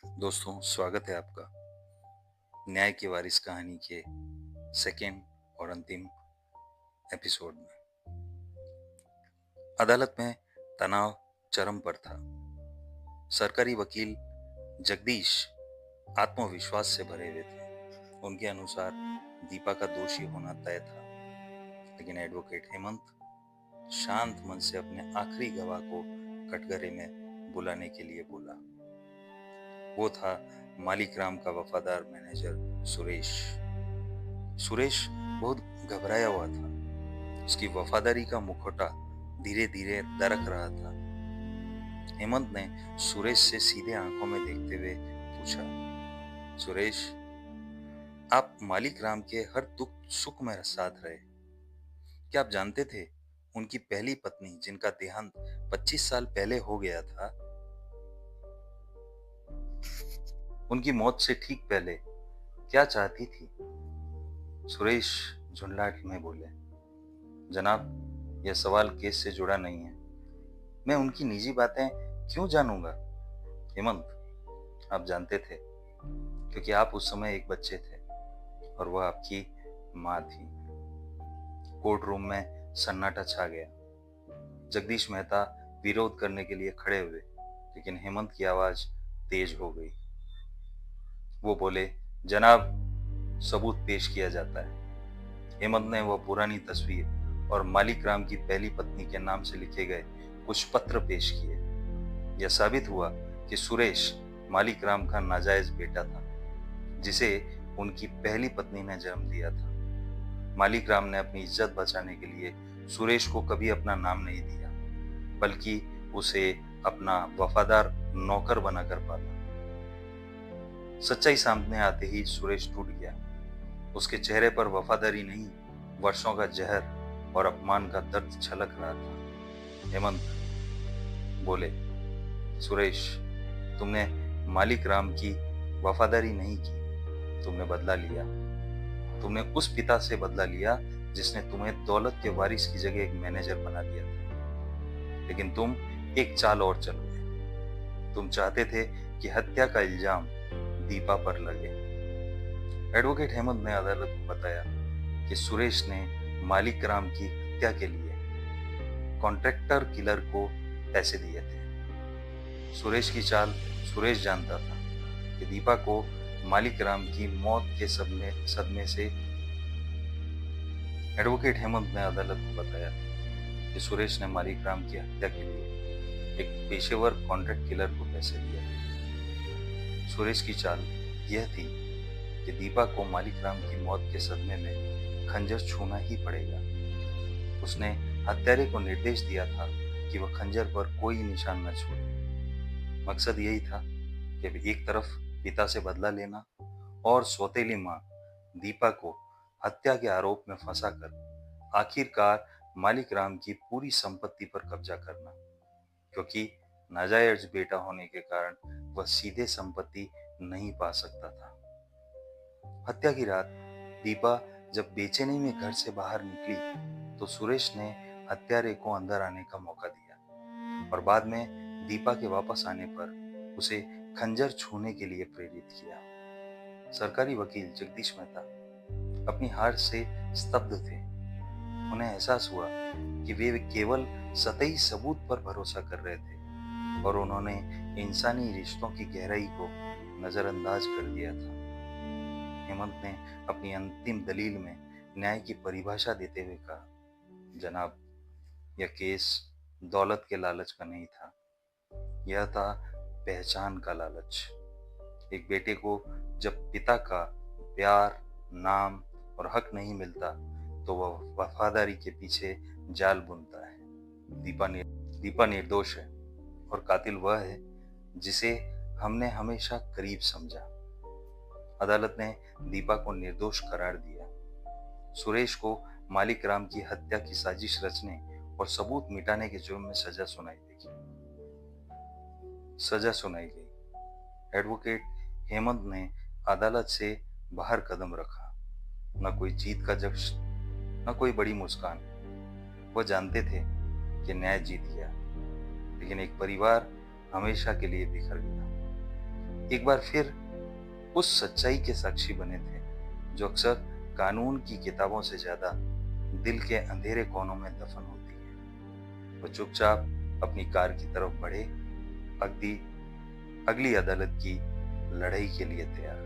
दोस्तों, स्वागत है आपका न्याय की वारिस कहानी के सेकेंड और अंतिम एपिसोड में। अदालत में तनाव चरम पर था। सरकारी वकील जगदीश आत्मविश्वास से भरे हुए थे। उनके अनुसार दीपा का दोषी होना तय था, लेकिन एडवोकेट हेमंत शांत मन से अपने आखिरी गवाह को कटघरे में बुलाने के लिए बोला। वो था मालिक राम का वफादार मैनेजर सुरेश। सुरेश बहुत घबराया हुआ था। उसकी वफादारी का मुखौटा धीरे धीरे दरक रहा था। हेमंत ने सुरेश से सीधे आंखों में देखते हुए पूछा, सुरेश, आप मालिक राम के हर दुख सुख में साथ रहे। क्या आप जानते थे उनकी पहली पत्नी, जिनका देहांत 25 साल पहले हो गया था, उनकी मौत से ठीक पहले क्या चाहती थी? सुरेश झुंझलाहट में बोले, जनाब, यह सवाल केस से जुड़ा नहीं है। मैं उनकी निजी बातें क्यों जानूंगा? हेमंत, आप जानते थे, क्योंकि आप उस समय एक बच्चे थे और वह आपकी माँ थी। कोर्ट रूम में सन्नाटा छा गया। जगदीश मेहता विरोध करने के लिए खड़े हुए, लेकिन हेमंत की आवाज तेज हो गई। वो बोले, जनाब, सबूत पेश किया जाता है। हेमंत ने वह पुरानी तस्वीर और मालिक राम की पहली पत्नी के नाम से लिखे गए कुछ पत्र पेश किए। यह साबित हुआ कि सुरेश मालिक राम का नाजायज बेटा था, जिसे उनकी पहली पत्नी ने जन्म दिया था। मालिक राम ने अपनी इज्जत बचाने के लिए सुरेश को कभी अपना नाम नहीं दिया, बल्कि उसे अपना वफादार नौकर बनाकर पाला। सच्चाई सामने आते ही सुरेश टूट गया। उसके चेहरे पर वफादारी नहीं, वर्षों का जहर और अपमान का दर्द छलक रहा था। हेमंत बोले, सुरेश, तुमने मालिक राम की वफादारी नहीं की, तुमने बदला लिया। तुमने उस पिता से बदला लिया जिसने तुम्हें दौलत के वारिस की जगह एक मैनेजर बना दिया था। लेकिन तुम एक चाल और चल गए। तुम चाहते थे कि हत्या का इल्जाम दीपा पर लगे। एडवोकेट हेमंत ने अदालत को बताया कि सुरेश ने मालिक राम की हत्या के लिए कॉन्ट्रैक्टर किलर को पैसे दिए थे। सुरेश की चाल सुरेश जानता था कि दीपा को मालिक राम की मौत के सदमे से। एडवोकेट हेमंत ने अदालत को बताया कि सुरेश ने मालिक राम की हत्या के लिए एक पेशेवर कॉन्ट्रैक्ट किलर को पैसे दिए थे। सुरेश की चाल यह थी कि दीपा को मालिक राम की मौत के सदमे में खंजर छूना ही पड़ेगा। उसने हत्यारे को निर्देश दिया था कि वह खंजर पर कोई निशान न छोड़े। मकसद यही था कि एक तरफ पिता से बदला लेना और सौतेली मां दीपा को हत्या के आरोप में फंसाकर आखिरकार मालिक राम की पूरी संपत्ति पर कब्जा करना, क्योंकि नाजायज बेटा होने के कारण वह सीधे संपत्ति नहीं पा सकता था। हत्या की रात दीपा जब बेचैनी में घर से बाहर निकली, तो सुरेश ने हत्यारे को अंदर आने का मौका दिया और बाद में दीपा के वापस आने पर उसे खंजर छूने के लिए प्रेरित किया। सरकारी वकील जगदीश मेहता अपनी हार से स्तब्ध थे। उन्हें एहसास हुआ कि वे केवल सतही सबूत पर भरोसा कर रहे थे और उन्होंने इंसानी रिश्तों की गहराई को नजरअंदाज कर दिया था। हेमंत ने अपनी अंतिम दलील में न्याय की परिभाषा देते हुए कहा, जनाब, यह केस दौलत के लालच का नहीं था, यह था पहचान का लालच। एक बेटे को जब पिता का प्यार, नाम और हक नहीं मिलता, तो वह वफादारी के पीछे जाल बुनता है। दीपा निर्दोष है और कातिल वह है जिसे हमने हमेशा करीब समझा। अदालत ने दीपा को निर्दोष करार दिया। सुरेश को मालिक राम की हत्या की साजिश रचने और सबूत मिटाने के जुर्म में सजा सुनाई गई। एडवोकेट हेमंत ने अदालत से बाहर कदम रखा। न कोई जीत का जश्न, न कोई बड़ी मुस्कान। वह जानते थे कि न्याय जीत गया, लेकिन एक परिवार हमेशा के लिए बिखर गया। एक बार फिर उस सच्चाई के साक्षी बने थे जो अक्सर कानून की किताबों से ज्यादा दिल के अंधेरे कोनों में दफन होती है। वो चुपचाप अपनी कार की तरफ बढ़े, अगली अगली अदालत की लड़ाई के लिए तैयार।